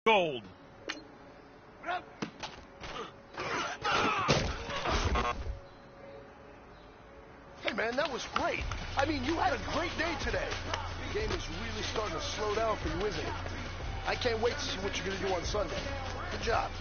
Gold. Hey, man, that was great. I mean, you had a great day today. The game is really starting to slow down for you, isn't it? I can't wait to see what you're going to do on Sunday. Good job.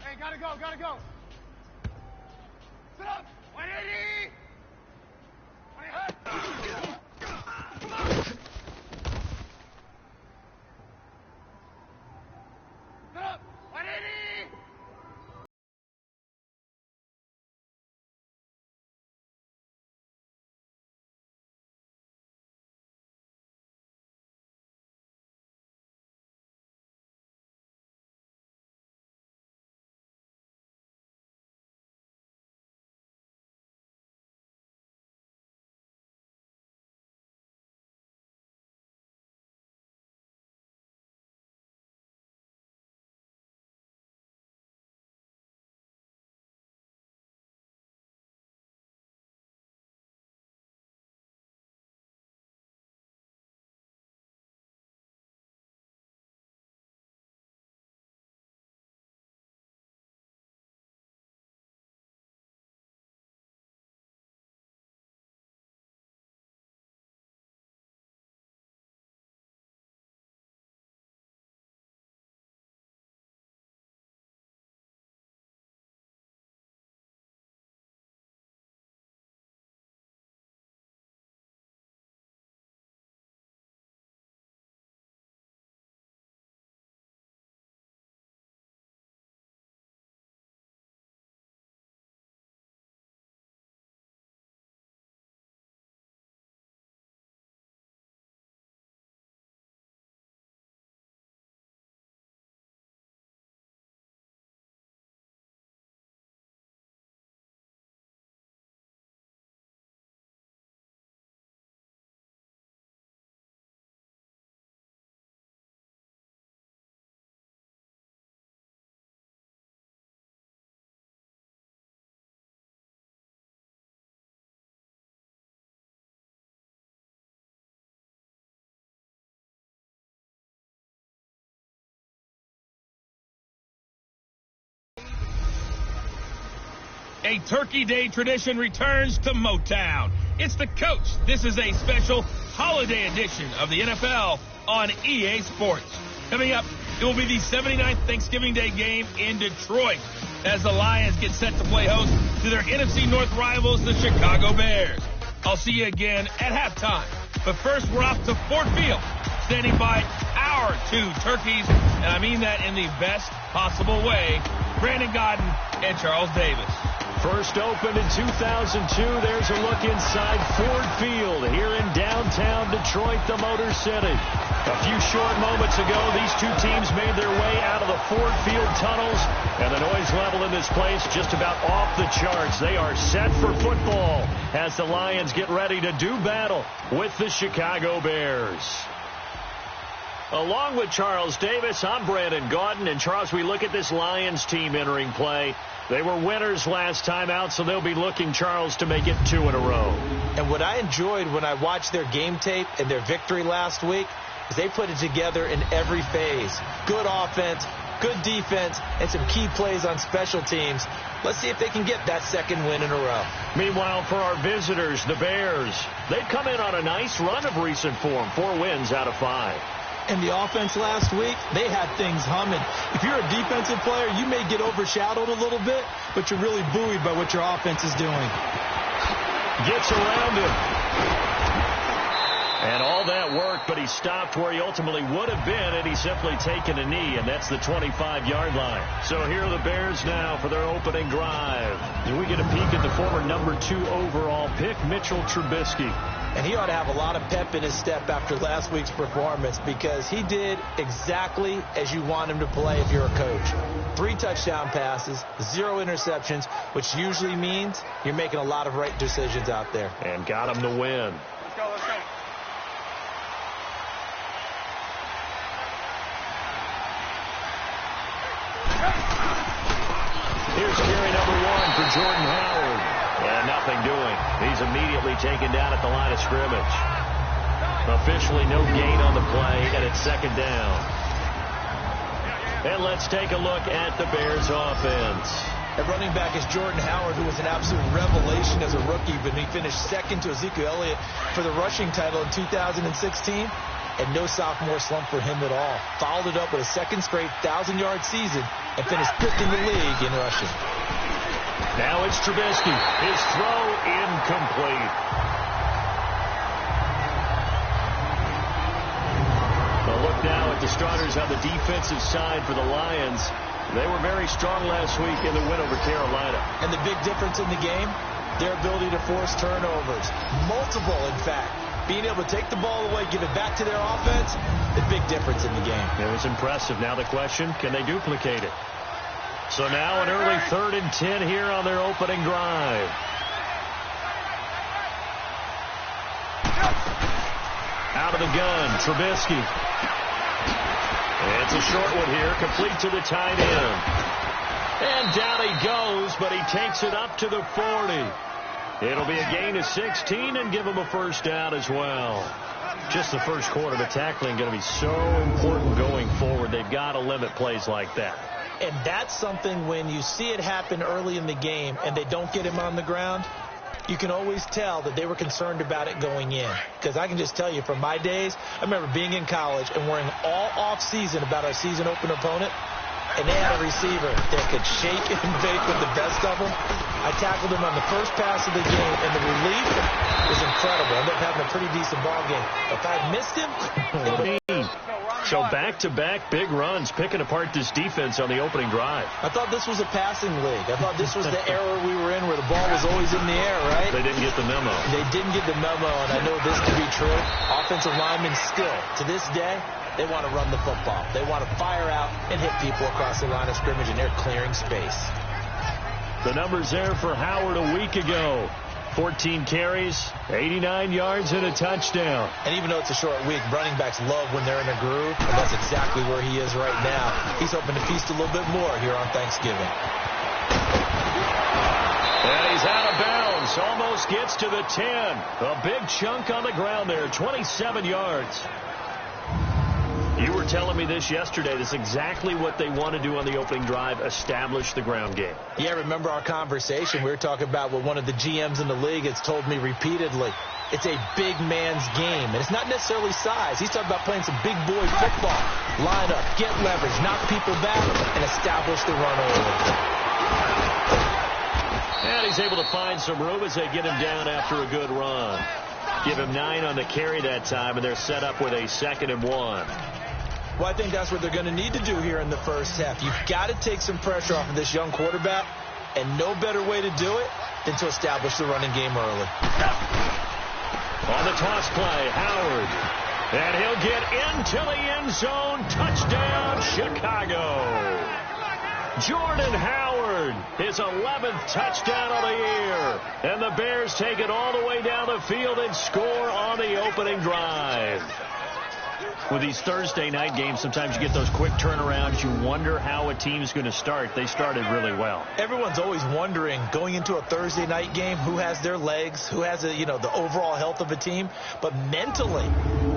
Hey, gotta go, gotta go. Sit up! 180! Come on! Sit up! 180! A Turkey Day tradition returns to Motown. It's the coach. This is a special holiday edition of the NFL on EA Sports. Coming up, it will be the 79th Thanksgiving Day game in Detroit as the Lions get set to play host to their NFC North rivals, the Chicago Bears. I'll see you again at halftime. But first, we're off to Ford Field, standing by our two turkeys, and I mean that in the best possible way, Brandon Gaudin and Charles Davis. First opened in 2002, there's a look inside Ford Field here in downtown Detroit, the Motor City. A few short moments ago, these two teams made their way out of the Ford Field tunnels, and the noise level in this place just about off the charts. They are set for football as the Lions get ready to do battle with the Chicago Bears. Along with Charles Davis, I'm Brandon Gaudin. And Charles, we look at this Lions team entering play. They were winners last time out, so they'll be looking, Charles, to make it 2 in a row. And what I enjoyed when I watched their game tape and their victory last week is they put it together in every phase. Good offense, good defense, and some key plays on special teams. Let's see if they can get that second win in a row. Meanwhile, for our visitors, the Bears, they've come in on a nice run of recent form, 4 wins out of 5. And the offense last week, they had things humming. If you're a defensive player, you may get overshadowed a little bit, but you're really buoyed by what your offense is doing. Gets around him. And all that work, but he stopped where he ultimately would have been, and he's simply taken a knee, and that's the 25-yard line. So here are the Bears now for their opening drive. And we get a peek at the former number 2 overall pick, Mitchell Trubisky. And he ought to have a lot of pep in his step after last week's performance because he did exactly as you want him to play if you're a coach. 3 touchdown passes, 0 interceptions, which usually means you're making a lot of right decisions out there. And got him to win. Let's go, let's go. Here's carry number 1 for Jordan Howard. And nothing doing. He's immediately taken down at the line of scrimmage. Officially no gain on the play, and it's second down. And let's take a look at the Bears offense. At running back is Jordan Howard, who was an absolute revelation as a rookie, but he finished second to Ezekiel Elliott for the rushing title in 2016. And no sophomore slump for him at all. Followed it up with a second straight 1,000-yard season and finished 5th in the league in rushing. Now it's Trubisky. His throw incomplete. A look now at the starters on the defensive side for the Lions. They were very strong last week in the win over Carolina. And the big difference in the game, their ability to force turnovers. Multiple, in fact. Being able to take the ball away, give it back to their offense, the big difference in the game. It was impressive. Now the question, can they duplicate it? So now an early 3rd and 10 here on their opening drive. Out of the gun, Trubisky. It's a short one here, complete to the tight end. And down he goes, but he takes it up to the 40. It'll be a gain of 16 and give him a first down as well. Just the first quarter, the tackling going to be so important going forward. They've got to limit plays like that. And that's something when you see it happen early in the game and they don't get him on the ground, you can always tell that they were concerned about it going in. Because I can just tell you from my days, I remember being in college and worrying all off season about our season opener opponent. And they had a receiver that could shake and bake with the best of them. I tackled him on the first pass of the game, and the relief was incredible. I ended up having a pretty decent ball game. If I had missed him, it would have... So back-to-back big runs, picking apart this defense on the opening drive. I thought this was a passing league. I thought this was the era we were in where the ball was always in the air, right? They didn't get the memo. They didn't get the memo, and I know this to be true. Offensive linemen still, to this day, they want to run the football. They want to fire out and hit people across the line of scrimmage, and they're clearing space. The numbers there for Howard a week ago. 14 carries, 89 yards, and a touchdown. And even though it's a short week, running backs love when they're in a groove, and that's exactly where he is right now. He's hoping to feast a little bit more here on Thanksgiving. And he's out of bounds. Almost gets to the 10. A big chunk on the ground there, 27 yards. You were telling me this yesterday. This is exactly what they want to do on the opening drive, establish the ground game. Yeah, remember our conversation? We were talking about what one of the GMs in the league has told me repeatedly. It's a big man's game, and it's not necessarily size. He's talking about playing some big boy football. Line up, get leverage, knock people back, and establish the run early. And he's able to find some room as they get him down after a good run. Give him 9 on the carry that time, and they're set up with a 2nd and 1. Well, I think that's what they're going to need to do here in the first half. You've got to take some pressure off of this young quarterback, and no better way to do it than to establish the running game early. On the toss play, Howard. And he'll get into the end zone. Touchdown, Chicago. Jordan Howard, his 11th touchdown of the year. And the Bears take it all the way down the field and score on the opening drive. With these Thursday night games, sometimes you get those quick turnarounds. You wonder how a team's going to start. They started really well. Everyone's always wondering, going into a Thursday night game, who has their legs, who has the overall health of a team. But mentally,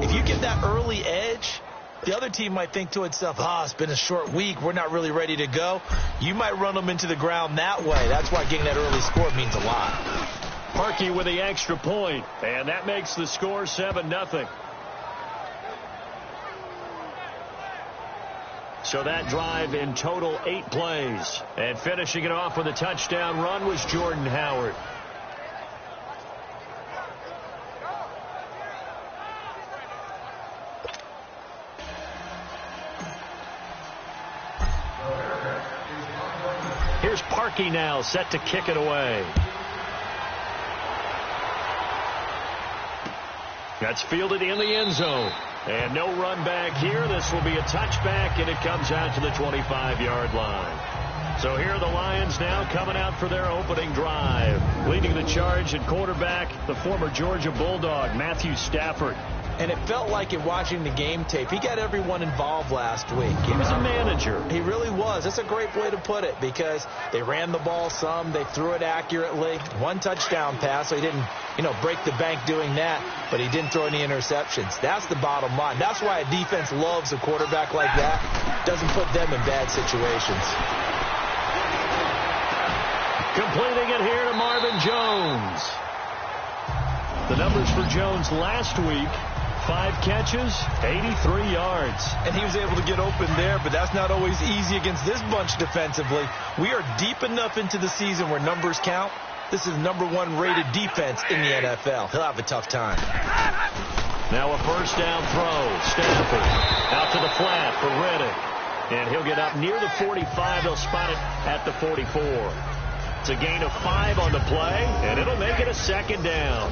if you get that early edge, the other team might think to itself, it's been a short week. We're not really ready to go. You might run them into the ground that way. That's why getting that early score means a lot. Parkey with the extra point, and that makes the score 7-0. So that drive in total 8 plays. And finishing it off with a touchdown run was Jordan Howard. Here's Parkey now, set to kick it away. That's fielded in the end zone. And no run back here. This will be a touchback, and it comes out to the 25-yard line. So here are the Lions now coming out for their opening drive. Leading the charge at quarterback, the former Georgia Bulldog, Matthew Stafford. And it felt like in watching the game tape, he got everyone involved last week. He was a manager. He really was. That's a great way to put it, because they ran the ball some, they threw it accurately. 1 touchdown pass, so he didn't, break the bank doing that, but he didn't throw any interceptions. That's the bottom line. That's why a defense loves a quarterback like that. Doesn't put them in bad situations. Completing it here to Marvin Jones. The numbers for Jones last week: 5 catches, 83 yards. And he was able to get open there, but that's not always easy against this bunch defensively. We are deep enough into the season where numbers count. This is #1 rated defense in the NFL. He'll have a tough time. Now a first down throw. Stafford out to the flat for Riddick. And he'll get up near the 45. They'll spot it at the 44. It's a gain of 5 on the play, and it'll make it a 2nd down.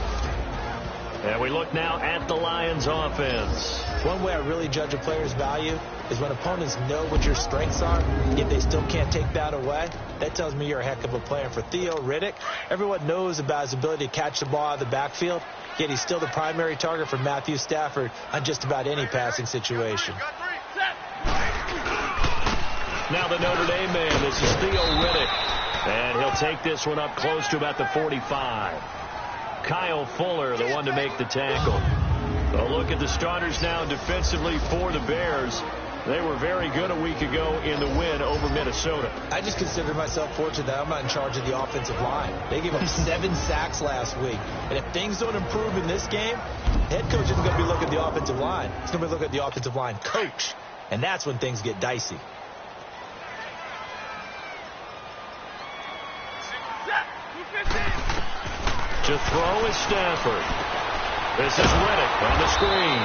And we look now at the Lions offense. One way I really judge a player's value is when opponents know what your strengths are, yet they still can't take that away. That tells me you're a heck of a player. For Theo Riddick, everyone knows about his ability to catch the ball out of the backfield, yet he's still the primary target for Matthew Stafford on just about any passing situation. Now the Notre Dame man, this is Theo Riddick. And he'll take this one up close to about the 45. Kyle Fuller, the one to make the tackle. A look at the starters now defensively for the Bears. They were very good a week ago in the win over Minnesota. I just consider myself fortunate that I'm not in charge of the offensive line. They gave up 7 sacks last week. And if things don't improve in this game, head coach isn't going to be looking at the offensive line. He's going to be looking at the offensive line coach. And that's when things get dicey. To throw is Stafford. This is Riddick on the screen.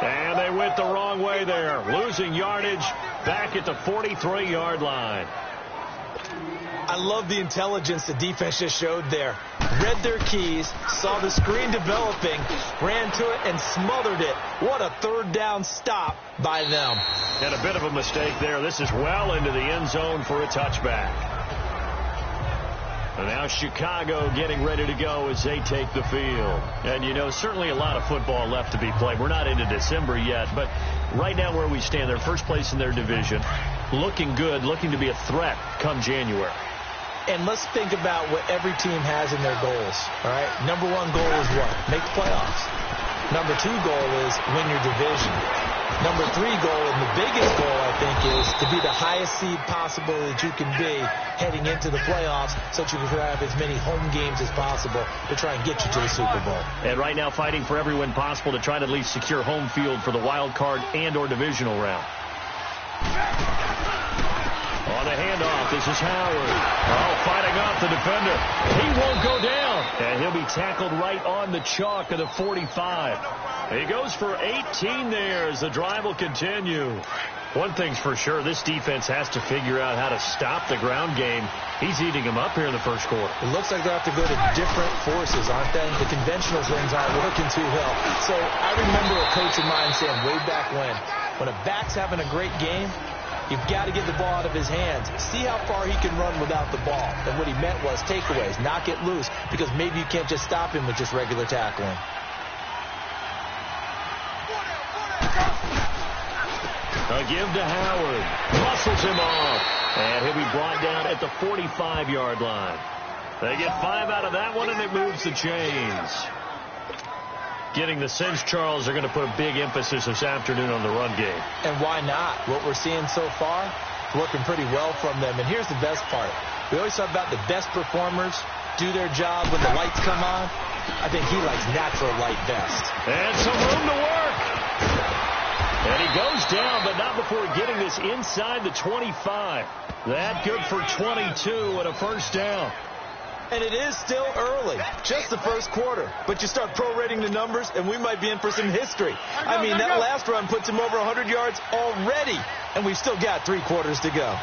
And they went the wrong way there. Losing yardage back at the 43-yard line. I love the intelligence the defense just showed there. Read their keys, saw the screen developing, ran to it, and smothered it. What a 3rd down stop by them. And a bit of a mistake there. This is well into the end zone for a touchback. And now Chicago getting ready to go as they take the field. And, certainly a lot of football left to be played. We're not into December yet, but right now where we stand, they're first place in their division, looking good, looking to be a threat come January. And let's think about what every team has in their goals, all right? #1 goal is what? Make the playoffs. #2 goal is win your division. Number 3 goal, and the biggest goal, I think, is to be the highest seed possible that you can be heading into the playoffs so that you can have as many home games as possible to try and get you to the Super Bowl. And right now fighting for every win possible to try to at least secure home field for the wild card and or divisional round. On the handoff, this is Howard. Oh, fighting off the defender. He won't go down. And he'll be tackled right on the chalk of the 45. He goes for 18 there as the drive will continue. One thing's for sure, this defense has to figure out how to stop the ground game. He's eating them up here in the first quarter. It looks like they have to go to different forces, aren't they? The conventional things aren't working too well. So I remember a coach of mine saying way back when a back's having a great game, you've got to get the ball out of his hands. See how far he can run without the ball. And what he meant was takeaways, knock it loose, because maybe you can't just stop him with just regular tackling. A give to Howard. Muscles him off. And he'll be brought down at the 45-yard line. They get 5 out of that one, and it moves the chains. Getting the sense, Charles, they're going to put a big emphasis this afternoon on the run game. And why not? What we're seeing so far, working pretty well from them. And here's the best part. We always talk about the best performers do their job when the lights come on. I think he likes natural light best. And some room to work. And he goes down, but not before getting this inside the 25. That good for 22 and a first down. And it is still early, just the first quarter. But you start prorating the numbers, and we might be in for some history. I mean, that last run puts him over 100 yards already, and we've still got 3 quarters to go.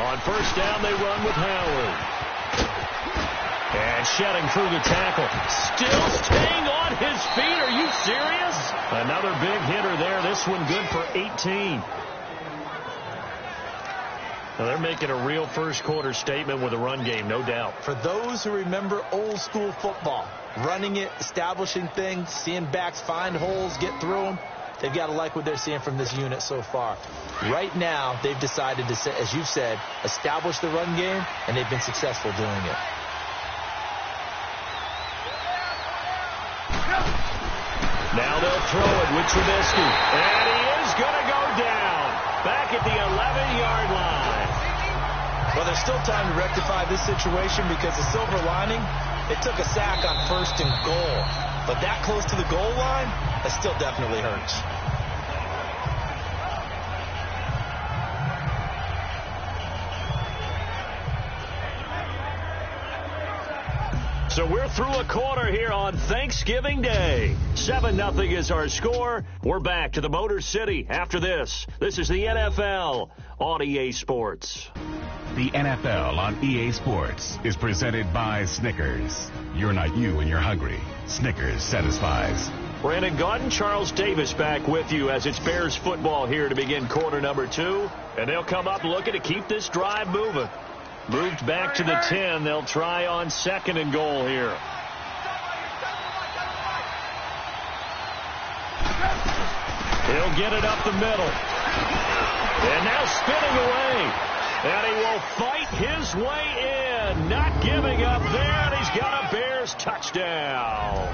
On first down, they run with Howard. And shedding through the tackle. Still staying on his feet. Are you serious? Another big hitter there. This one good for 18. Now they're making a real first quarter statement with a run game, no doubt. For those who remember old school football, running it, establishing things, seeing backs find holes, get through them, they've got to like what they're seeing from this unit so far. Right now, they've decided to, as you've said, establish the run game, and they've been successful doing it. Now they'll throw it with Trubisky. And he is going to go down. Back at the 11-yard line. Well, there's still time to rectify this situation because the silver lining, it took a sack on 1st and goal. But that close to the goal line, that still definitely hurts. So we're through a quarter here on Thanksgiving Day. 7-0 is our score. We're back to the Motor City after this. This is the NFL on EA Sports. The NFL on EA Sports is presented by Snickers. You're not you when you're hungry. Snickers satisfies. Brandon Gaudin, Charles Davis back with you as it's Bears football here to begin quarter number 2. And they'll come up looking to keep this drive moving. Moved back to the 10. They'll try on 2nd and goal here. He'll get it up the middle. And now spinning away. And he will fight his way in. Not giving up there. And he's got a Bears touchdown.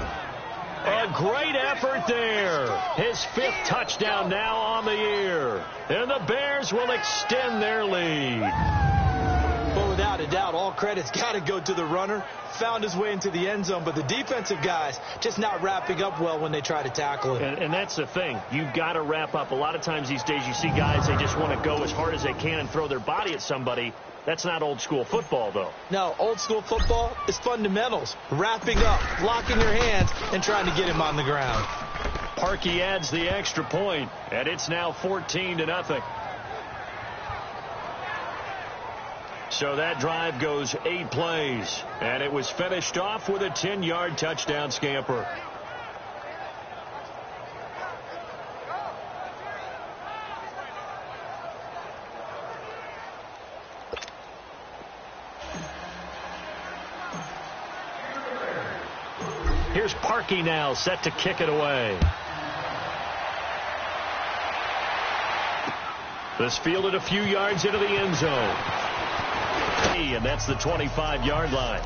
A great effort there. His 5th touchdown now on the year. And the Bears will extend their lead. Well, without a doubt, all credit's got to go to the runner. Found his way into the end zone, but the defensive guys just not wrapping up well when they try to tackle him. And that's the thing. You've got to wrap up. A lot of times these days you see guys, they just want to go as hard as they can and throw their body at somebody. That's not old school football, though. No, old school football is fundamentals. Wrapping up, locking your hands, and trying to get him on the ground. Parkey adds the extra point, and it's now 14-0. So that drive goes 8 plays, and it was finished off with a 10-yard touchdown scamper. Here's Parkey now, set to kick it away. This fielded a few yards into the end zone. And that's the 25-yard line.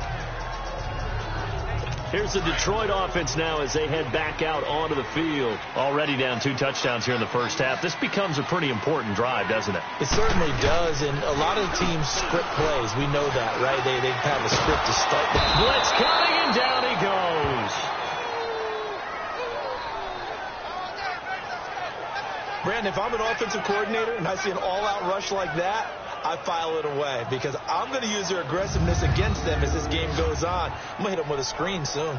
Here's the Detroit offense now as they head back out onto the field. Already down 2 touchdowns here in the first half. This becomes a pretty important drive, doesn't it? It certainly does, and a lot of the teams script plays. We know that, right? They have a script to start the blitz coming, and down he goes. Brandon, if I'm an offensive coordinator and I see an all-out rush like that, I file it away because I'm going to use their aggressiveness against them as this game goes on. I'm going to hit them with a screen soon.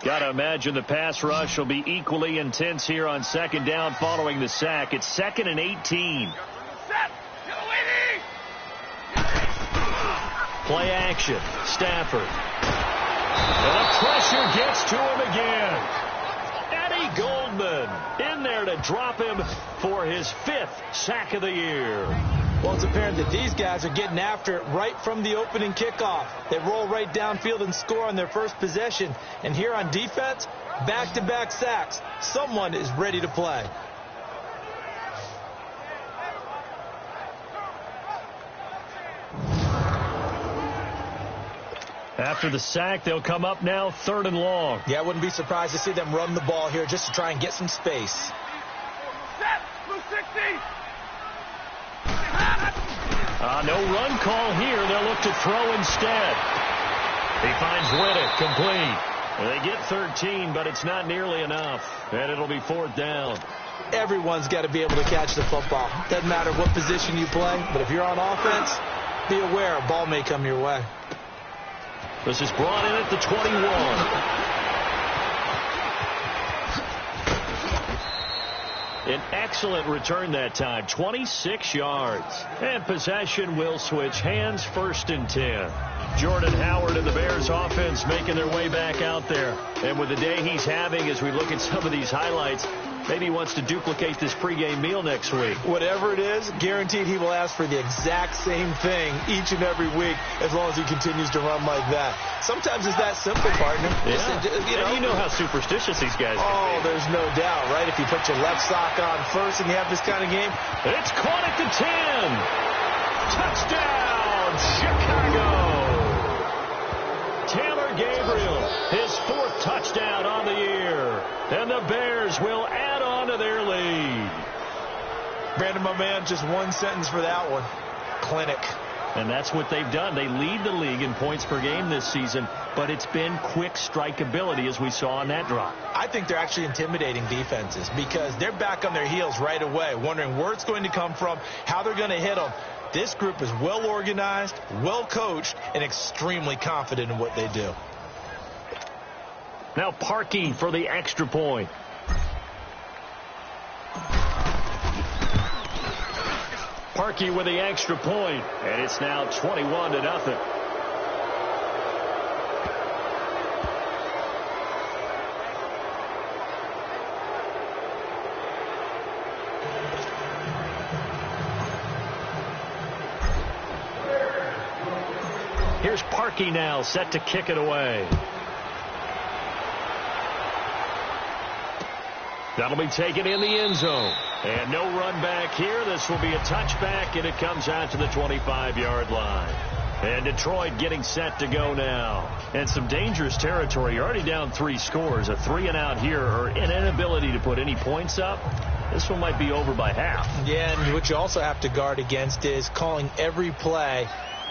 Got to imagine the pass rush will be equally intense here on second down following the sack. It's 2nd and 18. Play action. Stafford. And the pressure gets to him again. Eddie Goldman in there to drop him for his 5th sack of the year. Well, it's apparent that these guys are getting after it right from the opening kickoff. They roll right downfield and score on their first possession. And here on defense, back-to-back sacks. Someone is ready to play. After the sack, they'll come up now 3rd and long. Yeah, I wouldn't be surprised to see them run the ball here just to try and get some space. Set! Blue 60! No run call here. They'll look to throw instead. He finds Whittick complete. They get 13, but it's not nearly enough. And it'll be 4th down. Everyone's got to be able to catch the football. Doesn't matter what position you play, but if you're on offense, be aware a ball may come your way. This is brought in at the 21. An excellent return that time, 26 yards. And possession will switch hands, 1st and 10. Jordan Howard and the Bears offense making their way back out there. And with the day he's having as we look at some of these highlights, maybe he wants to duplicate this pregame meal next week. Whatever it is, guaranteed he will ask for the exact same thing each and every week as long as he continues to run like that. Sometimes it's that simple, partner. Yeah. You know how superstitious these guys can be. There's no doubt, right? If you put your left sock on first and you have this kind of game. It's caught at the 10. Touchdown, Chicago. Taylor Gabriel, his 4th touchdown on the year. And the Bears will add on to their lead. Brandon, my man, just one sentence for that one. Clinic. And that's what they've done. They lead the league in points per game this season, but it's been quick strikeability as we saw on that drive. I think they're actually intimidating defenses because they're back on their heels right away, wondering where it's going to come from, how they're going to hit them. This group is well organized, well coached, and extremely confident in what they do. Now Parkey for the extra point. Parkey with the extra point, and it's now 21-0. Here's Parkey now, set to kick it away. That'll be taken in the end zone. And no run back here. This will be a touchback, and it comes out to the 25-yard line. And Detroit getting set to go now. And some dangerous territory. You're already down 3 scores. A 3-and-out here, or an inability to put any points up. This one might be over by half. Yeah, and what you also have to guard against is calling every play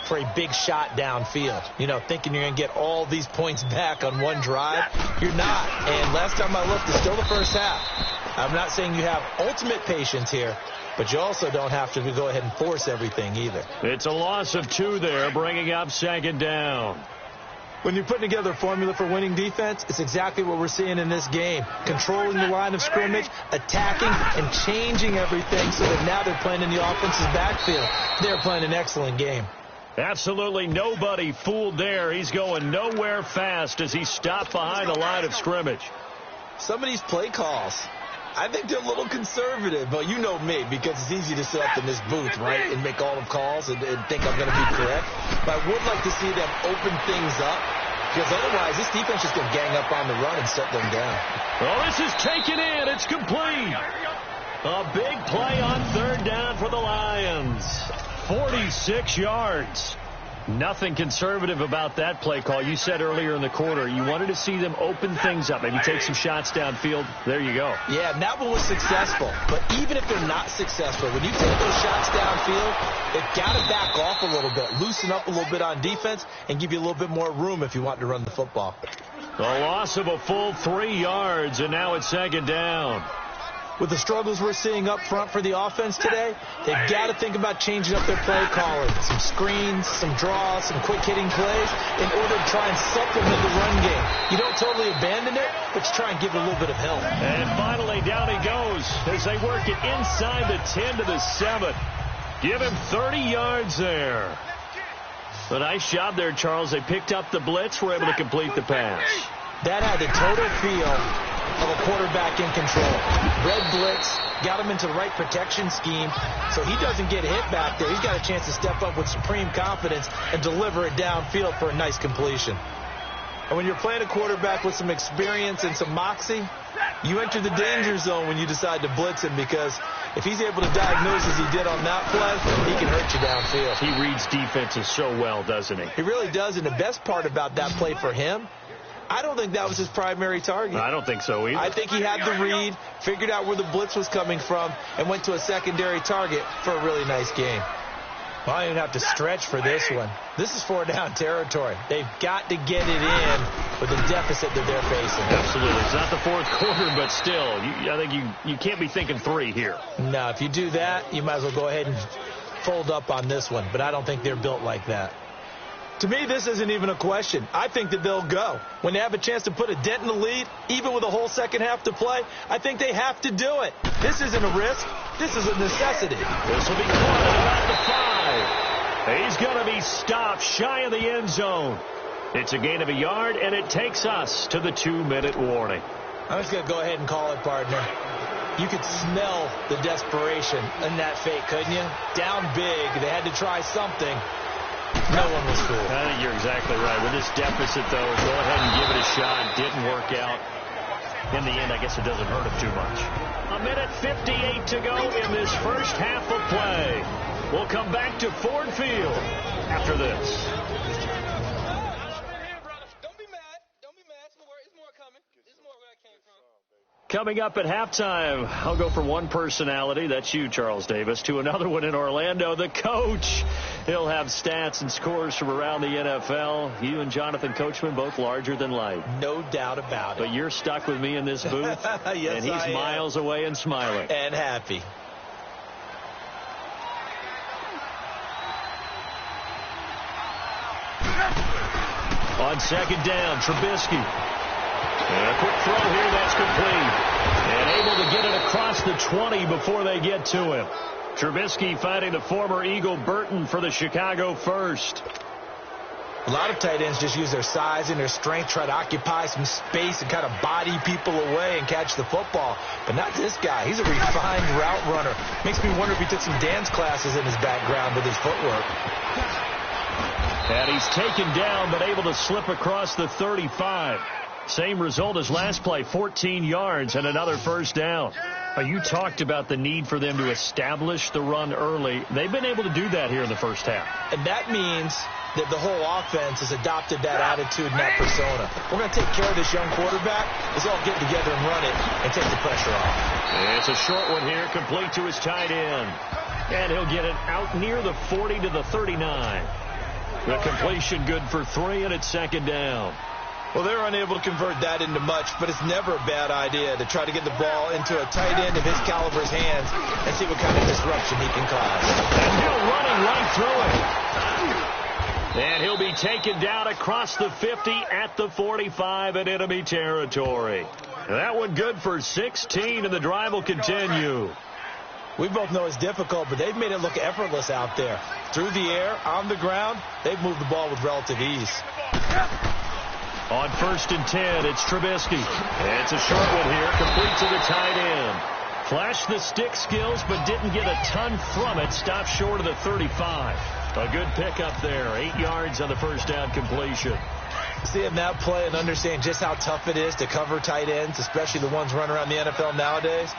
for a big shot downfield. You know, thinking you're going to get all these points back on one drive. You're not. And last time I looked, it's still the first half. I'm not saying you have ultimate patience here, but you also don't have to go ahead and force everything either. It's a loss of 2 there, bringing up 2nd down. When you're putting together a formula for winning defense, it's exactly what we're seeing in this game. Controlling the line of scrimmage, attacking, and changing everything so that now they're playing in the offense's backfield. They're playing an excellent game. Absolutely nobody fooled there. He's going nowhere fast as he stopped behind the line of scrimmage. Some of these play calls, I think they're a little conservative, but you know me, because it's easy to sit up in this booth, right, and make all the calls and think I'm going to be correct. But I would like to see them open things up, because otherwise this defense is going to gang up on the run and shut them down. Well, this is taken in. It's complete. A big play on third down for the Lions. 46 yards. Nothing conservative about that play call. You said earlier in the quarter you wanted to see them open things up, maybe take some shots downfield. There you go. Yeah, and that one was successful. But even if they're not successful, when you take those shots downfield, they've got to back off a little bit, loosen up a little bit on defense, and give you a little bit more room if you want to run the football. The loss of a full 3 yards, and now it's second down. With the struggles we're seeing up front for the offense today, they've got to think about changing up their play calling. Some screens, some draws, some quick-hitting plays in order to try and supplement the run game. You don't totally abandon it, but you try and give it a little bit of help. And finally, down he goes as they work it inside the 10 to the 7. Give him 30 yards there. A nice job there, Charles. They picked up the blitz, were able to complete the pass. That had the total feel of a quarterback in control. Red blitz, got him into the right protection scheme, so he doesn't get hit back there. He's got a chance to step up with supreme confidence and deliver it downfield for a nice completion. And when you're playing a quarterback with some experience and some moxie, you enter the danger zone when you decide to blitz him, because if he's able to diagnose as he did on that play, he can hurt you downfield. He reads defenses so well, doesn't he? He really does, and the best part about that play for him, I don't think that was his primary target. I don't think so either. I think he had the read, figured out where the blitz was coming from, and went to a secondary target for a really nice game. Well, I don't even have to stretch for this one. This is 4-down territory. They've got to get it in with the deficit that they're facing. Absolutely. It's not the fourth quarter, but still, I think you can't be thinking 3 here. No, if you do that, you might as well go ahead and fold up on this one, but I don't think they're built like that. To me, this isn't even a question. I think that they'll go. When they have a chance to put a dent in the lead, even with a whole second half to play, I think they have to do it. This isn't a risk. This is a necessity. This will be caught at about the 5. He's going to be stopped shy of the end zone. It's a gain of a yard, and it takes us to the 2-minute warning. I'm just going to go ahead and call it, partner. You could smell the desperation in that fake, couldn't you? Down big. They had to try something. No one was fooled. I think you're exactly right. With this deficit, though, go ahead and give it a shot. Didn't work out. In the end, I guess it doesn't hurt him too much. 1:58 to go in this first half of play. We'll come back to Ford Field after this. Coming up at halftime, I'll go from one personality, that's you, Charles Davis, to another one in Orlando, the coach. He'll have stats and scores from around the NFL. You and Jonathan Coachman, both larger than life. No doubt about it. But you're stuck with me in this booth, yes, and he's miles away and smiling. And happy. On second down, Trubisky. And a quick throw here, that's complete. And able to get it across the 20 before they get to him. Trubisky finding the former Eagle Burton for the Chicago first. A lot of tight ends just use their size and their strength, try to occupy some space and kind of body people away and catch the football. But not this guy. He's a refined route runner. Makes me wonder if he took some dance classes in his background with his footwork. And he's taken down, but able to slip across the 35. Same result as last play, 14 yards and another first down. You talked about the need for them to establish the run early. They've been able to do that here in the first half. And that means that the whole offense has adopted that attitude and that persona. We're going to take care of this young quarterback. Let's all get together and run it and take the pressure off. It's a short one here, complete to his tight end. And he'll get it out near the 40 to the 39. The completion good for 3, and it's second down. Well, they're unable to convert that into much, but it's never a bad idea to try to get the ball into a tight end of his caliber's hands and see what kind of disruption he can cause. And Hill running right through it. And he'll be taken down across the 50 at the 45 in enemy territory. That one good for 16, and the drive will continue. We both know it's difficult, but they've made it look effortless out there. Through the air, on the ground, they've moved the ball with relative ease. On 1st and 10, it's Trubisky. It's a short one here, complete to the tight end. Flashed the stick skills, but didn't get a ton from it. Stopped short of the 35. A good pickup there. 8 yards on the first down completion. Seeing that play and understanding just how tough it is to cover tight ends, especially the ones running around the NFL nowadays,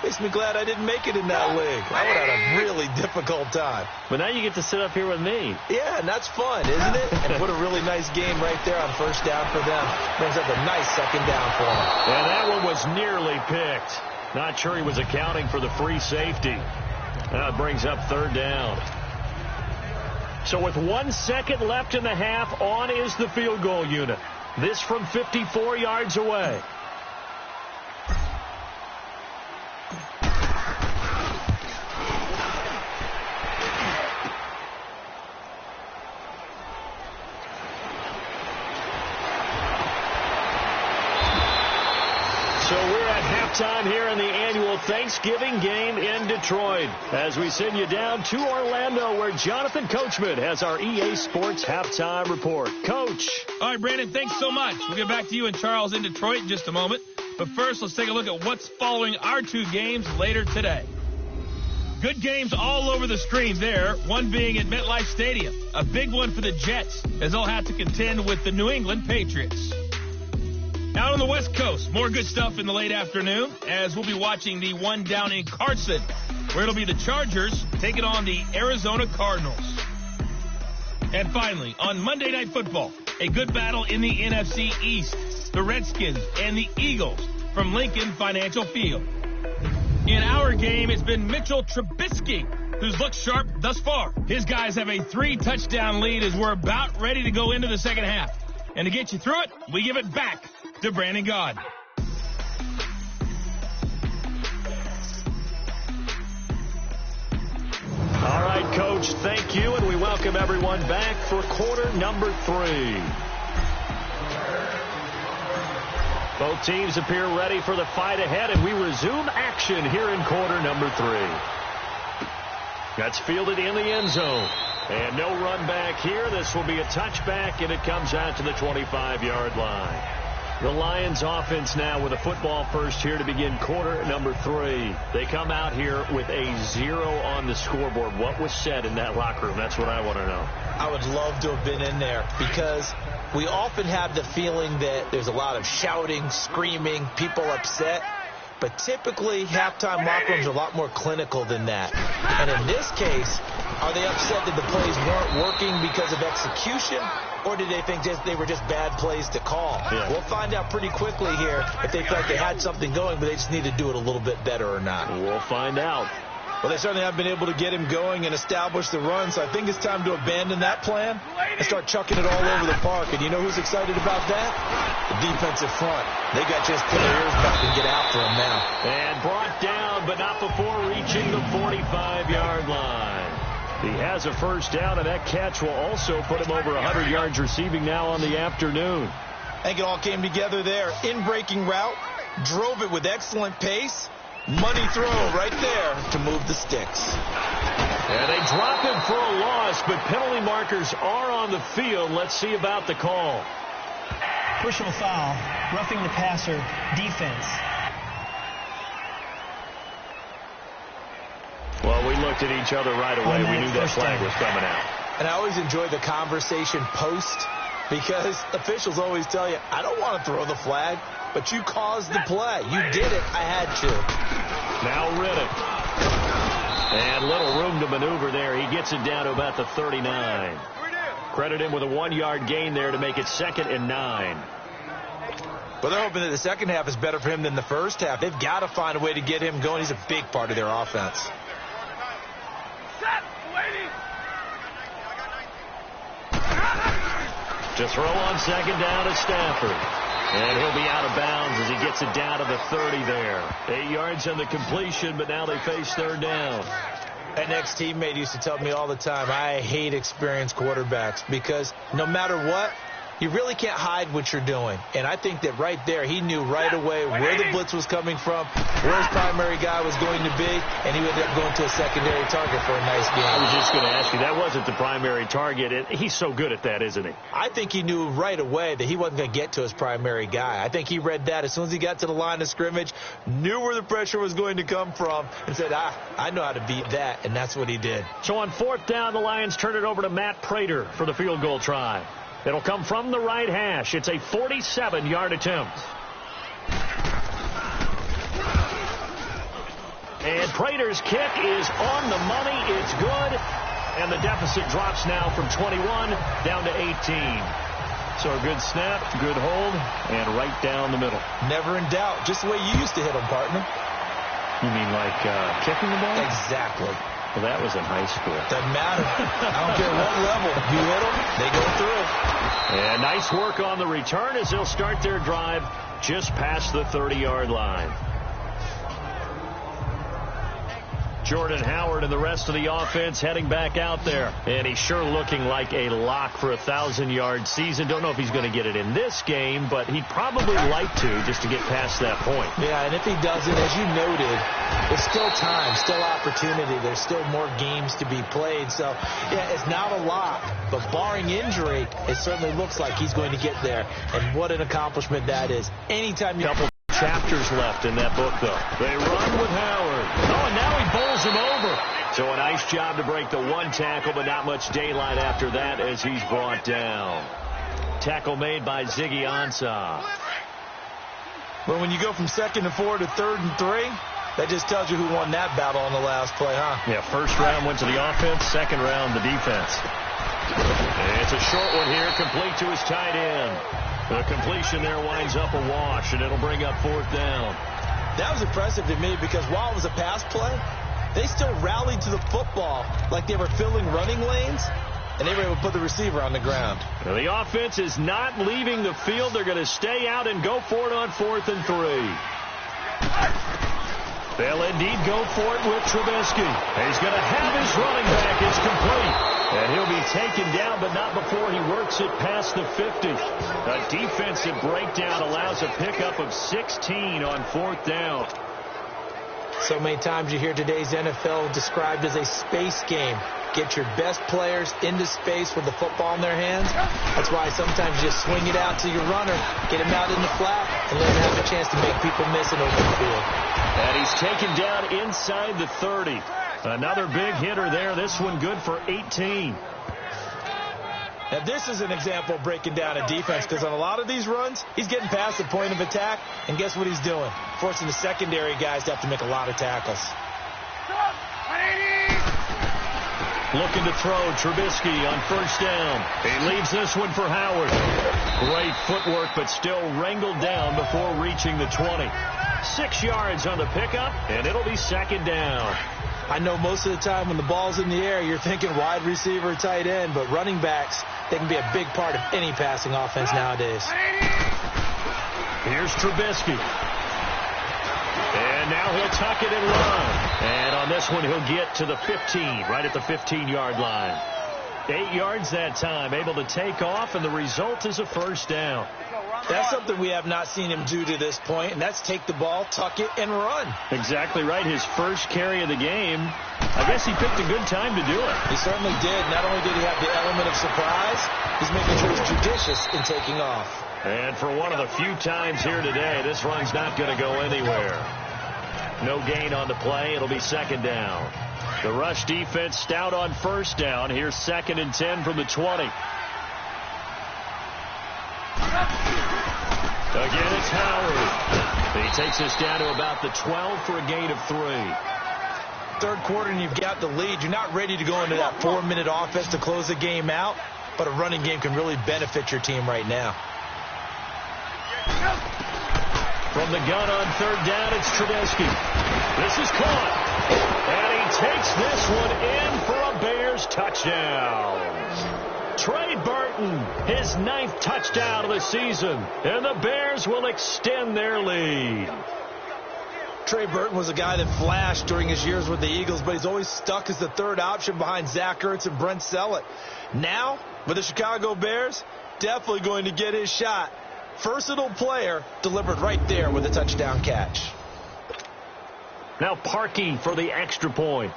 makes me glad I didn't make it in that league. I would have had a really difficult time. But now you get to sit up here with me. Yeah, and that's fun, isn't it? And put a really nice game right there on first down for them. Brings up a nice second down for them. And that one was nearly picked. Not sure he was accounting for the free safety. That brings up third down. So with 1 second left in the half, on is the field goal unit. This from 54 yards away. So we're at halftime here in the annual Thanksgiving game in Detroit as we send you down to Orlando where Jonathan Coachman has our EA Sports halftime report. Coach. All right, Brandon, thanks so much. We'll get back to you and Charles in Detroit in just a moment. But first, let's take a look at what's following our 2 games later today. Good games all over the screen there, one being at MetLife Stadium. A big one for the Jets as they'll have to contend with the New England Patriots. Out on the West Coast, more good stuff in the late afternoon as we'll be watching the one down in Carson, where it'll be the Chargers taking on the Arizona Cardinals. And finally, on Monday Night Football, a good battle in the NFC East, the Redskins and the Eagles from Lincoln Financial Field. In our game, it's been Mitchell Trubisky who's looked sharp thus far. His guys have a 3-touchdown lead as we're about ready to go into the second half. And to get you through it, we give it back to Brandon God. All right, Coach, thank you, and we welcome everyone back for quarter number 3. Both teams appear ready for the fight ahead, and we resume action here in quarter number 3. That's fielded in the end zone. And no run back here. This will be a touchback, and it comes out to the 25-yard line. The Lions offense now with a football first here to begin quarter number 3. They come out here with a 0 on the scoreboard. What was said in that locker room? That's what I want to know. I would love to have been in there because we often have the feeling that there's a lot of shouting, screaming, people upset. But typically, halftime locker rooms are a lot more clinical than that. And in this case, are they upset that the plays weren't working because of execution? Or did they think they were just bad plays to call? Yeah. We'll find out pretty quickly here if they felt they had something going, but they just need to do it a little bit better or not. We'll find out. Well, they certainly have been able to get him going and establish the run, so I think it's time to abandon that plan and start chucking it all over the park. And you know who's excited about that? The defensive front. They got just pull their ears back and get after him now. And brought down, but not before reaching the 45-yard line. He has a first down, and that catch will also put him over 100 yards receiving now on the afternoon. I think it all came together there. In-breaking route, drove it with excellent pace. Money throw right there to move the sticks. And they drop him for a loss, but penalty markers are on the field. Let's see about the call. Personal foul, roughing the passer, defense. Well, we looked at each other right away. We knew that flag was coming out. And I always enjoy the conversation post because officials always tell you, I don't want to throw the flag, but you caused the play. You did it. I had to. Now Riddick. And little room to maneuver there. He gets it down to about the 39. Credit him with a 1-yard gain there to make it 2nd and 9. Well, they're hoping that the second half is better for him than the first half. They've got to find a way to get him going. He's a big part of their offense. To throw on second down to Stafford. And he'll be out of bounds as he gets it down to the 30 there. 8 yards on the completion, but now they face third down. An ex-teammate used to tell me all the time, I hate experienced quarterbacks because no matter what, you really can't hide what you're doing. And I think that right there, he knew right away where the blitz was coming from, where his primary guy was going to be, and he ended up going to a secondary target for a nice game. I was just going to ask you, that wasn't the primary target. He's so good at that, isn't he? I think he knew right away that he wasn't going to get to his primary guy. I think he read that as soon as he got to the line of scrimmage, knew where the pressure was going to come from, and said, I know how to beat that, and that's what he did. So on 4th down, the Lions turn it over to Matt Prater for the field goal try. It'll come from the right hash. It's a 47-yard attempt. And Prater's kick is on the money. It's good. And the deficit drops now from 21 down to 18. So a good snap, good hold, and right down the middle. Never in doubt. Just the way you used to hit them, partner. You mean like kicking the ball? Exactly. Well, that was in high school. Doesn't matter. I don't care what level. You hit them, they go through. And nice work on the return as they'll start their drive just past the 30-yard line. Jordan Howard and the rest of the offense heading back out there. And he's sure looking like a lock for a 1,000-yard season. Don't know if he's going to get it in this game, but he'd probably like to just to get past that point. Yeah, and if he doesn't, as you noted, there's still time, still opportunity. There's still more games to be played. So, yeah, it's not a lock, but barring injury, it certainly looks like he's going to get there. And what an accomplishment that is. Anytime you... Couple chapters left in that book, though. They run with Howard. Oh, and now he bowls him over. So a nice job to break the one tackle, but not much daylight after that as he's brought down. Tackle made by Ziggy Ansah. Well, when you go from 2nd and 4 to 3rd and 3, that just tells you who won that battle on the last play, huh? Yeah, first round went to the offense, second round the defense. And it's a short one here, complete to his tight end. The completion there winds up a wash, and it'll bring up 4th down. That was impressive to me because while it was a pass play, they still rallied to the football like they were filling running lanes, and they were able to put the receiver on the ground. Now, the offense is not leaving the field. They're going to stay out and go for it on 4th and 3. They'll indeed go for it with Trubisky. He's going to have his running back. It's complete. And he'll be taken down, but not before he works it past the 50. A defensive breakdown allows a pickup of 16 on 4th down. So many times you hear today's NFL described as a space game. Get your best players into space with the football in their hands. That's why sometimes you just swing it out to your runner, get him out in the flat, and let him have a chance to make people miss an open field. And he's taken down inside the 30. Another big hitter there. This one good for 18. Now, this is an example of breaking down a defense because on a lot of these runs, he's getting past the point of attack, and guess what he's doing? Forcing the secondary guys to have to make a lot of tackles. Looking to throw Trubisky on 1st down. He leaves this one for Howard. Great footwork, but still wrangled down before reaching the 20. 6 yards on the pickup, and it'll be 2nd down. I know most of the time when the ball's in the air, you're thinking wide receiver, tight end, but running backs, they can be a big part of any passing offense nowadays. Here's Trubisky. And now he'll tuck it and run. And on this one, he'll get to the 15, right at the 15-yard line. 8 yards that time, able to take off, and the result is a 1st down. That's something we have not seen him do to this point, and that's take the ball, tuck it, and run. Exactly right. His first carry of the game. I guess he picked a good time to do it. He certainly did. Not only did he have the element of surprise, he's making sure he's judicious in taking off. And for one of the few times here today, this run's not going to go anywhere. No gain on the play. It'll be 2nd down. The rush defense stout on 1st down. Here's 2nd and 10 from the 20. Again, it's Howard. He takes us down to about the 12 for a gain of 3. 3rd quarter and you've got the lead. You're not ready to go into that 4-minute offense to close the game out, but a running game can really benefit your team right now. From the gun on 3rd down, it's Trubisky. This is caught. And he takes this one in for a Bears touchdown. Trey Burton, his 9th touchdown of the season, and the Bears will extend their lead. Trey Burton was a guy that flashed during his years with the Eagles, but he's always stuck as the 3rd option behind Zach Ertz and Brent Sellett. Now, with the Chicago Bears, definitely going to get his shot. Versatile player, delivered right there with a touchdown catch. Now Parkey for the extra point.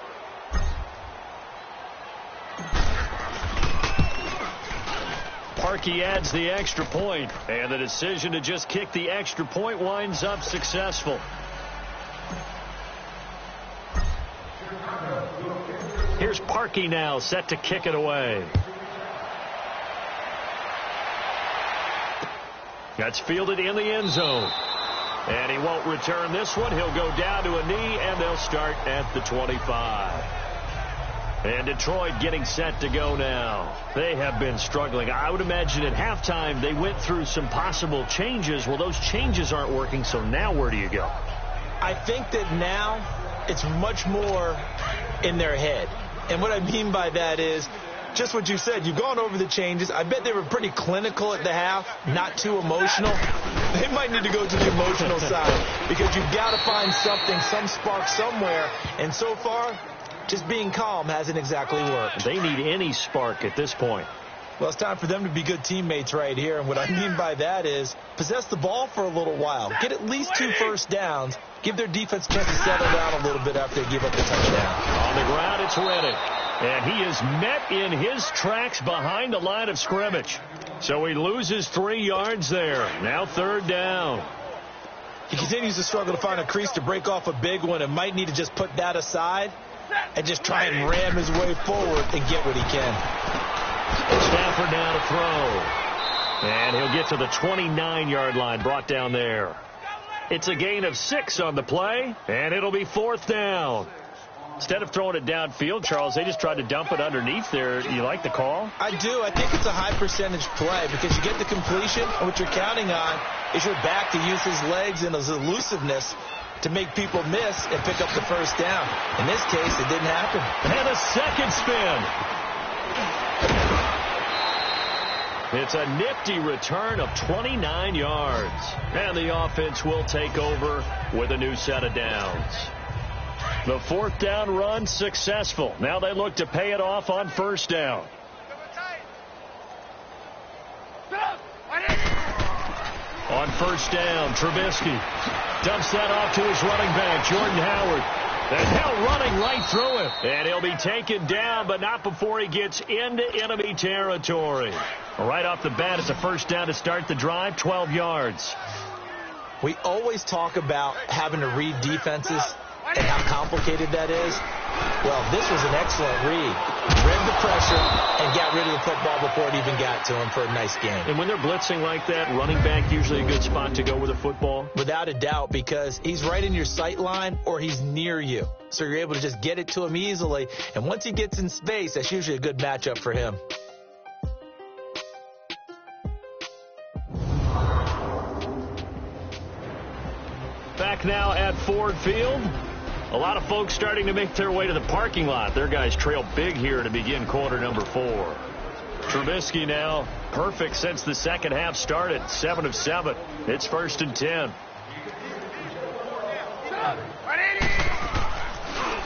Parkey adds the extra point, and the decision to just kick the extra point winds up successful. Here's Parkey now, set to kick it away. That's fielded in the end zone. And he won't return this one. He'll go down to a knee, and they'll start at the 25. And Detroit getting set to go now. They have been struggling. I would imagine at halftime they went through some possible changes. Well, those changes aren't working, so now where do you go? I think that now it's much more in their head. And what I mean by that is just what you said. You've gone over the changes. I bet they were pretty clinical at the half, not too emotional. They might need to go to the emotional side because you've got to find something, some spark somewhere. And so far, just being calm hasn't exactly worked. They need any spark at this point. Well, it's time for them to be good teammates right here. And what I mean by that is possess the ball for a little while. Get at least 2 first downs. Give their defense a chance to settle down a little bit after they give up the touchdown. On the ground, it's Reddick. And he is met in his tracks behind the line of scrimmage. So he loses 3 yards there. Now 3rd down. He continues to struggle to find a crease to break off a big one and might need to just put that aside and just try and ram his way forward and get what he can. Stafford now to throw. And he'll get to the 29-yard line, brought down there. It's a gain of 6 on the play, and it'll be 4th down. Instead of throwing it downfield, Charles, they just tried to dump it underneath there. Do you like the call? I do. I think it's a high-percentage play because you get the completion, and what you're counting on is your back to use his legs and his elusiveness to make people miss and pick up the first down. In this case, it didn't happen. And a second spin. It's a nifty return of 29 yards. And the offense will take over with a new set of downs. The 4th down run successful. Now they look to pay it off on 1st down. On 1st down, Trubisky dumps that off to his running back, Jordan Howard. And Hill running right through him. And he'll be taken down, but not before he gets into enemy territory. Right off the bat, it's a 1st down to start the drive, 12 yards. We always talk about having to read defenses and how complicated that is. Well, this was an excellent read. Read the pressure and got rid of the football before it even got to him for a nice game. And when they're blitzing like that, running back usually a good spot to go with the football? Without a doubt, because he's right in your sight line or he's near you. So you're able to just get it to him easily. And once he gets in space, that's usually a good matchup for him. Back now at Ford Field. A lot of folks starting to make their way to the parking lot. Their guys trail big here to begin quarter number 4. Trubisky now perfect since the second half started. 7 of 7. It's 1st and 10.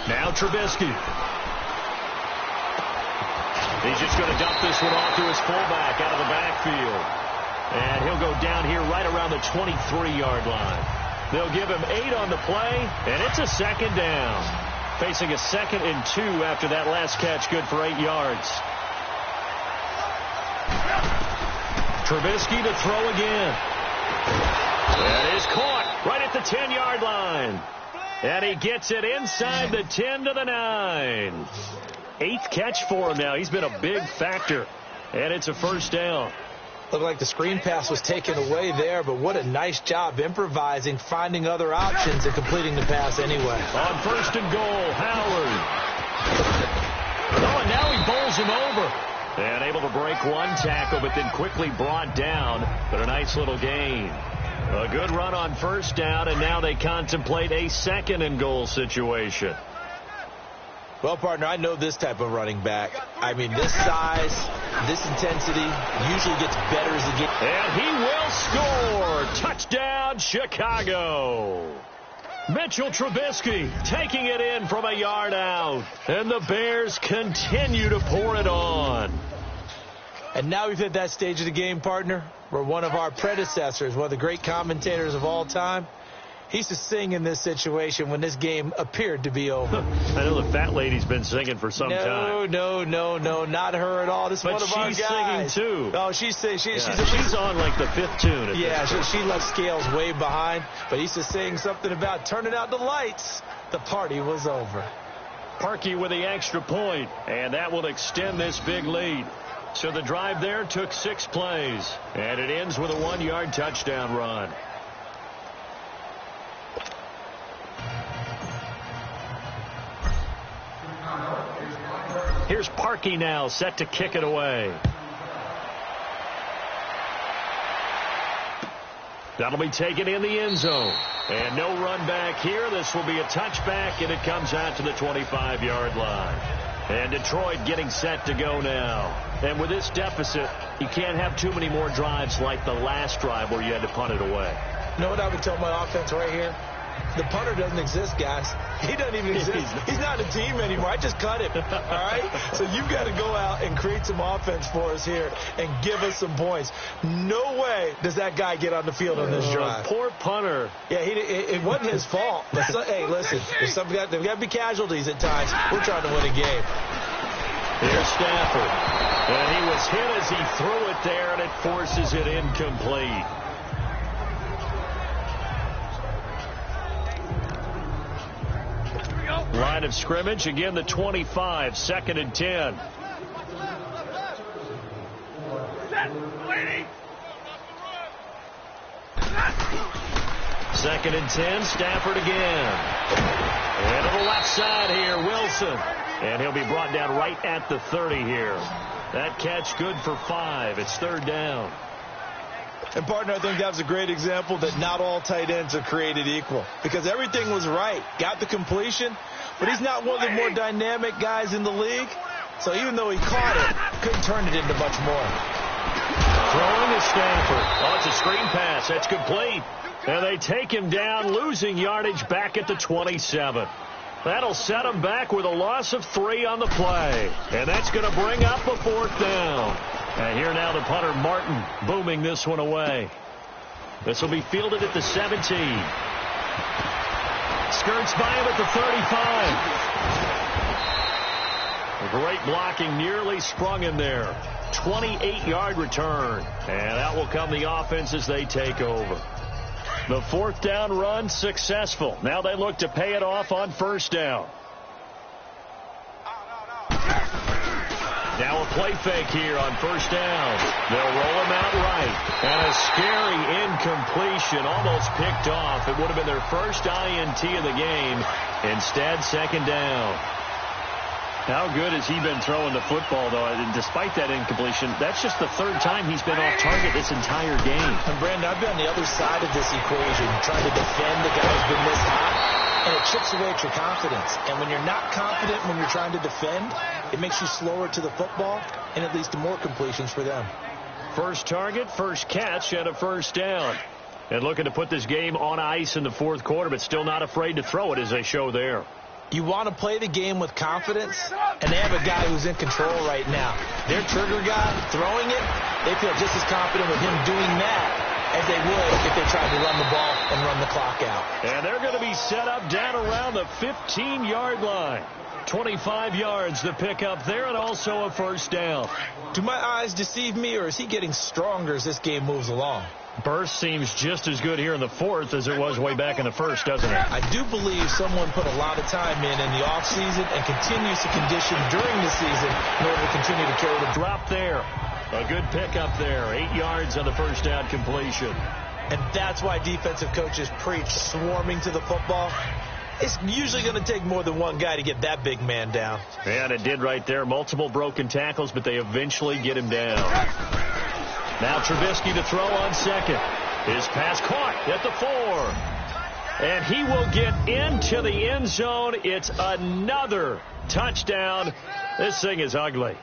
Now Trubisky. He's just going to dump this one off to his fullback out of the backfield. And he'll go down here right around the 23-yard line. They'll give him 8 on the play, and it's a 2nd down. Facing a 2nd and 2 after that last catch, good for 8 yards. Trubisky to throw again. That is caught right at the 10-yard line. And he gets it inside the 10 to the 9. 8th catch for him now. He's been a big factor. And it's a 1st down. Looked like the screen pass was taken away there, but what a nice job improvising, finding other options, and completing the pass anyway. On 1st and goal, Howard. Oh, and now he bowls him over. And able to break one tackle, but then quickly brought down. But a nice little gain. A good run on 1st down, and now they contemplate a 2nd and goal situation. Well, partner, I know this type of running back. I mean, this size, this intensity usually gets better as it gets. And he will score. Touchdown, Chicago. Mitchell Trubisky taking it in from a yard out. And the Bears continue to pour it on. And now we've hit that stage of the game, partner, where one of our predecessors, one of the great commentators of all time, he used to sing in this situation when this game appeared to be over. I know the fat lady's been singing for some time. No, not her at all. This is one of our guys. But she's singing, too. Oh, she's on, like, the 5th tune. Yeah, she left Scales way behind. But he used to sing something about turning out the lights. The party was over. Parkey with the extra point, and that will extend this big lead. So the drive there took 6 plays, and it ends with a 1-yard touchdown run. Here's Parkey now, set to kick it away. That'll be taken in the end zone. And no run back here. This will be a touchback, and it comes out to the 25-yard line. And Detroit getting set to go now. And with this deficit, you can't have too many more drives like the last drive where you had to punt it away. You know what I would tell my offense right here? The punter doesn't exist, guys. He doesn't even exist. He's not a team anymore. I just cut him. All right? So you've got to go out and create some offense for us here and give us some points. No way does that guy get on the field on this drive. Poor punter. Yeah, it wasn't his fault. But hey, listen, there's got to be casualties at times. We're trying to win a game. Here's Stafford. And he was hit as he threw it there, and it forces it incomplete. Line of scrimmage, again the 25, 2nd and 10. Second and 10, Stafford again. And to the left side here, Wilson. And he'll be brought down right at the 30 here. That catch good for 5. It's 3rd down. And, partner, I think that was a great example that not all tight ends are created equal. Because everything was right. Got the completion, but he's not one of the more dynamic guys in the league. So even though he caught it, couldn't turn it into much more. Throwing to Stafford. Oh, it's a screen pass. That's complete. And they take him down, losing yardage back at the 27. That'll set him back with a loss of 3 on the play. And that's going to bring up a 4th down. And here now the punter, Martin, booming this one away. This will be fielded at the 17. Skirts by him at the 35. A great blocking, nearly sprung him there. 28-yard return. And out will come the offense as they take over. The 4th down run successful. Now they look to pay it off on 1st down. Now a play fake here on 1st down. They'll roll him out right. And a scary incompletion, almost picked off. It would have been their first INT of the game. Instead, 2nd down. How good has he been throwing the football, though? And despite that incompletion, that's just the 3rd time he's been off target this entire game. And, Brandon, I've been on the other side of this equation, trying to defend the guy who's been this hot, and it chips away at your confidence. And when you're not confident when you're trying to defend, it makes you slower to the football, and it leads to more completions for them. First target, first catch, and a 1st down. And looking to put this game on ice in the 4th quarter, but still not afraid to throw it as they show there. You want to play the game with confidence, and they have a guy who's in control right now. Their trigger guy throwing it, they feel just as confident with him doing that as they would if they tried to run the ball and run the clock out. And they're going to be set up down around the 15-yard line. 25 yards to pick up there, and also a 1st down. Do my eyes deceive me, or is he getting stronger as this game moves along? Burst seems just as good here in the 4th as it was way back in the 1st, doesn't it? I do believe someone put a lot of time in the offseason and continues to condition during the season in order to continue to carry the drop there. A good pickup there. 8 yards on the 1st down completion. And that's why defensive coaches preach swarming to the football. It's usually going to take more than one guy to get that big man down. And it did right there. Multiple broken tackles, but they eventually get him down. Now Trubisky to throw on 2nd. His pass caught at the 4. And he will get into the end zone. It's another touchdown. This thing is ugly.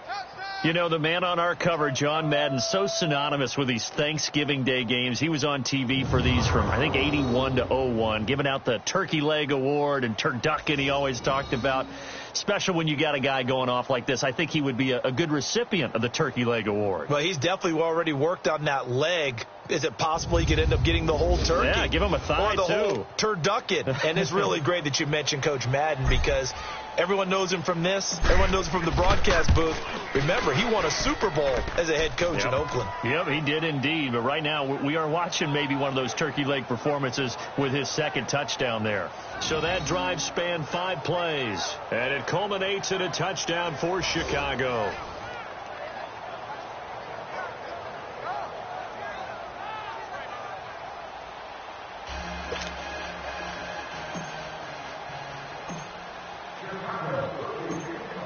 You know, the man on our cover, John Madden, so synonymous with these Thanksgiving Day games. He was on TV for these from, I think, 81 to 01, giving out the Turkey Leg Award and turducken he always talked about. Special when you got a guy going off like this. I think he would be a good recipient of the Turkey Leg Award. Well, he's definitely already worked on that leg. Is it possible he could end up getting the whole turkey? Yeah, give him a thigh, or the whole turducken. And it's really great that you mentioned Coach Madden, because everyone knows him from this. Everyone knows him from the broadcast booth. Remember, he won a Super Bowl as a head coach in Oakland. Yep, he did indeed. But right now, we are watching maybe one of those turkey leg performances with his second touchdown there. So that drive spanned 5 plays, and it culminates in a touchdown for Chicago.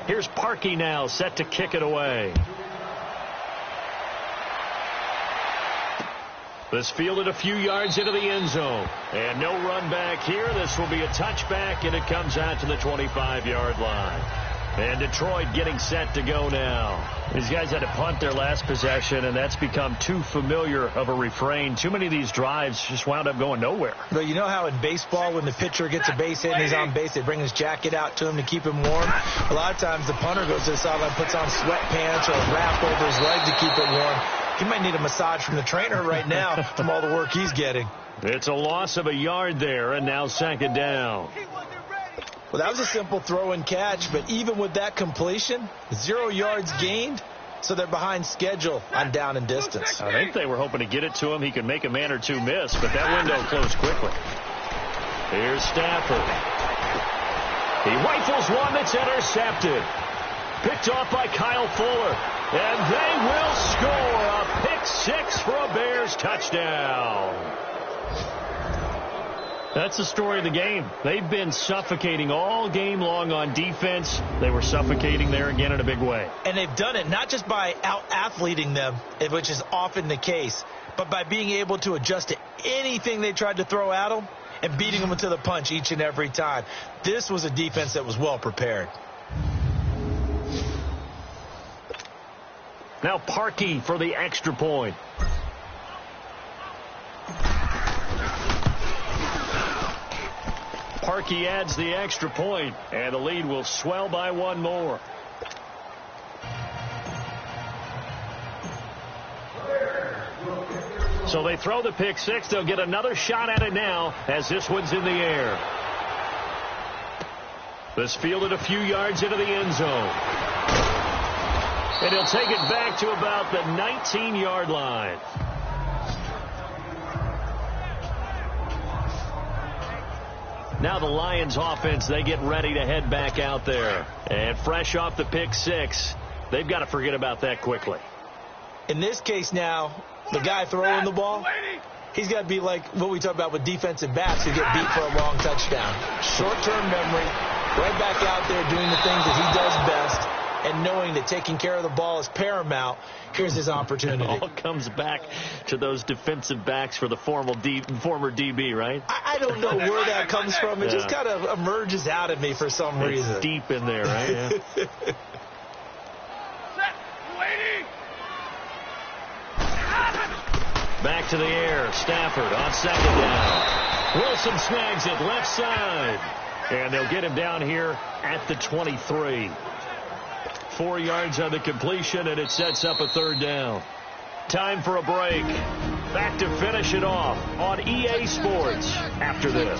Here's Parkey now, set to kick it away. This fielded a few yards into the end zone. And no run back here. This will be a touchback, and it comes out to the 25-yard line. And Detroit getting set to go now. These guys had to punt their last possession, and that's become too familiar of a refrain. Too many of these drives just wound up going nowhere. But you know how in baseball, when the pitcher gets a base hit and he's on base, they bring his jacket out to him to keep him warm? A lot of times the punter goes to the sideline, puts on sweatpants or a wrap over his leg to keep it warm. He might need a massage from the trainer right now from all the work he's getting. It's a loss of a yard there, and now second down. Well, that was a simple throw and catch, but even with that completion, 0 yards gained, so they're behind schedule on down and distance. I think they were hoping to get it to him. He could make a man or two miss, but that window closed quickly. Here's Stafford. He rifles one that's intercepted. Picked off by Kyle Fuller. And they will score a pick 6 for a Bears touchdown. That's the story of the game. They've been suffocating all game long on defense. They were suffocating there again in a big way. And they've done it not just by out-athleting them, which is often the case, but by being able to adjust to anything they tried to throw at them and beating them to the punch each and every time. This was a defense that was well prepared. Now Parkey for the extra point. Parkey adds the extra point, and the lead will swell by 1 more. So they throw the pick 6. They'll get another shot at it now as this one's in the air. This fielded a few yards into the end zone. And he'll take it back to about the 19-yard line. Now the Lions offense, they get ready to head back out there. And fresh off the pick 6, they've got to forget about that quickly. In this case now, the guy throwing the ball, he's got to be like what we talk about with defensive backs who get beat for a long touchdown. Short-term memory, right back out there doing the things that he does best, and knowing that taking care of the ball is paramount. Here's his opportunity. It all comes back to those defensive backs for the former DB, right? I don't know where that comes from. It just kind of emerges out of me for some reason. It's deep in there, right? Yeah. Back to the air. Stafford on second down. Wilson snags it left side. And they'll get him down here at the 23. 4 yards on the completion, and it sets up a third down. Time for a break. Back to finish it off on EA Sports after this.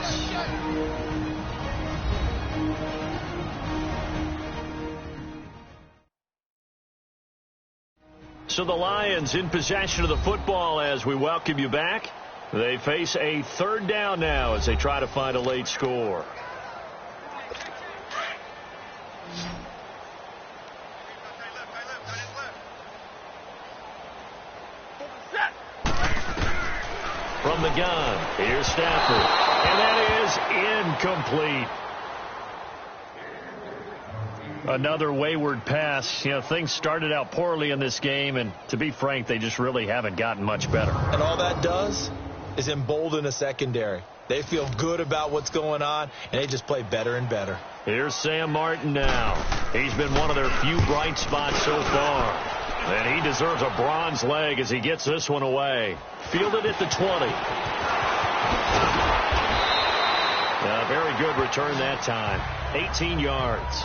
So the Lions in possession of the football as we welcome you back. They face a third down now as they try to find a late score. From the gun, here's Stafford, and that is incomplete. Another wayward pass. You know, things started out poorly in this game, and to be frank, they just really haven't gotten much better. And all that does is embolden a secondary. They feel good about what's going on, and they just play better and better. Here's Sam Martin now. He's been one of their few bright spots so far. And he deserves a bronze leg as he gets this one away. Fielded at the 20. A very good return that time. 18 yards.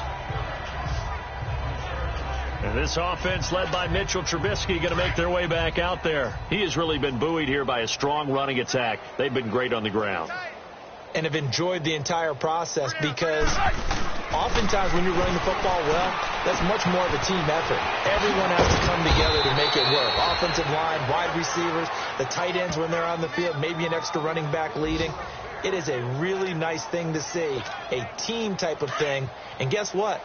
And this offense led by Mitchell Trubisky going to make their way back out there. He has really been buoyed here by a strong running attack. They've been great on the ground. And have enjoyed the entire process because oftentimes when you're running the football well, that's much more of a team effort. Everyone has to come together to make it work. Offensive line, wide receivers, the tight ends when they're on the field, maybe an extra running back leading. It is a really nice thing to see, a team type of thing. And guess what?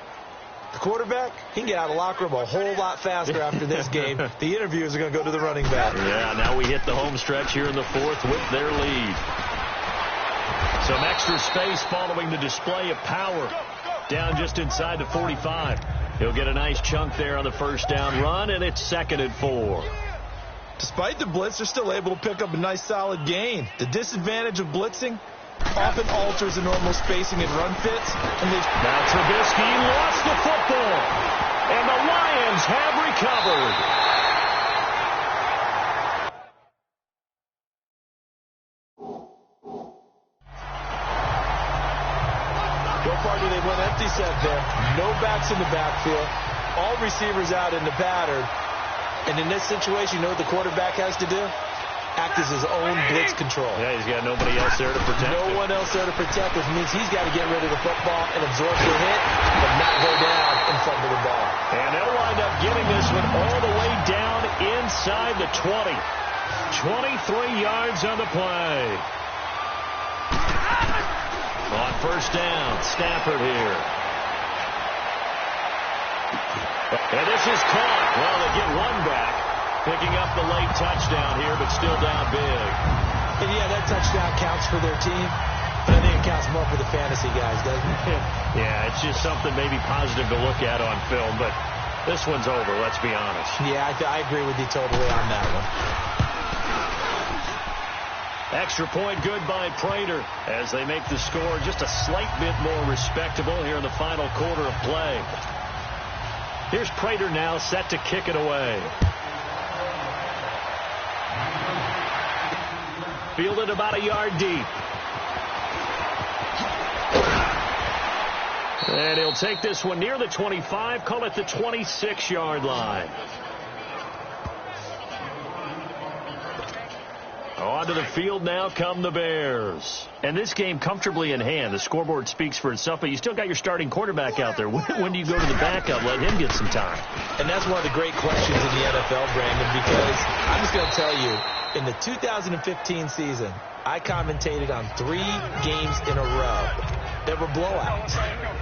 The quarterback, he can get out of the locker room a whole lot faster after this game. The interviews are going to go to the running back. Yeah, now we hit the home stretch here in the fourth with their lead. Some extra space following the display of power. Down just inside the 45. He'll get a nice chunk there on the first down run, and it's 2nd and 4. Despite the blitz, they're still able to pick up a nice solid gain. The disadvantage of blitzing often alters the normal spacing and run fits. And now Trubisky lost the football, and the Lions have recovered. So far, they went empty set there. No backs in the backfield. All receivers out in the pattern. And in this situation, you know what the quarterback has to do? Act as his own blitz control. Yeah, he's got nobody else there to protect him. No one else there to protect, which means he's got to get rid of the football and absorb the hit, but not go down in front of the ball. And they'll wind up getting this one all the way down inside the 20. 23 yards on the play. On first down, Stafford here. And this is caught. Well, they get one back. Picking up the late touchdown here, but still down big. And yeah, that touchdown counts for their team, but I think it counts more for the fantasy guys, doesn't it? Yeah, it's just something maybe positive to look at on film, but this one's over, let's be honest. Yeah, I agree with you totally on that one. Extra point good by Prater as they make the score just a slight bit more respectable here in the final quarter of play. Here's Prater now set to kick it away. Fielded about a yard deep. And he'll take this one near the 25, call it the 26-yard line. Onto the field now come the Bears. And this game comfortably in hand. The scoreboard speaks for itself, but you still got your starting quarterback out there. When do you go to the backup? Let him get some time. And that's one of the great questions in the NFL, Brandon, because I'm just going to tell you, in the 2015 season, I commentated on 3 games in a row that were blowouts.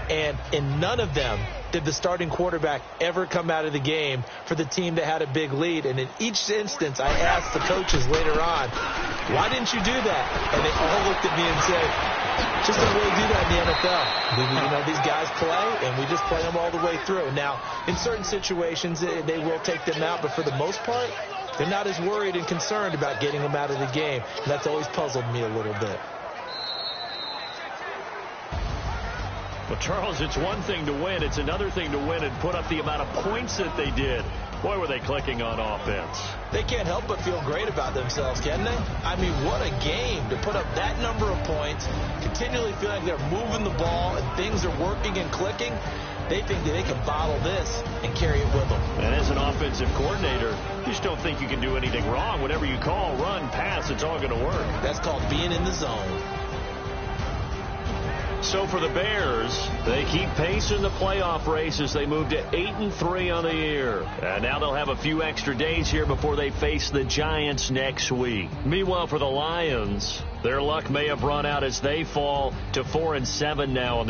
And in none of them did the starting quarterback ever come out of the game for the team that had a big lead. And in each instance, I asked the coaches later on, why didn't you do that? And they all looked at me and said, just don't really do that in the NFL. You know, these guys play, and we just play them all the way through. Now, in certain situations, they will take them out, but for the most part, they're not as worried and concerned about getting them out of the game. And that's always puzzled me a little bit. Well, Charles, it's one thing to win. It's another thing to win and put up the amount of points that they did. Boy, were they clicking on offense. They can't help but feel great about themselves, can they? I mean, what a game to put up that number of points, continually feel like they're moving the ball and things are working and clicking. They think that they can bottle this and carry it with them. And as an offensive coordinator, you just don't think you can do anything wrong. Whatever you call, run, pass, it's all going to work. That's called being in the zone. So for the Bears, they keep pace in the playoff race as they move to 8-3 on the year. And now they'll have a few extra days here before they face the Giants next week. Meanwhile, for the Lions, their luck may have run out as they fall to 4-7 now.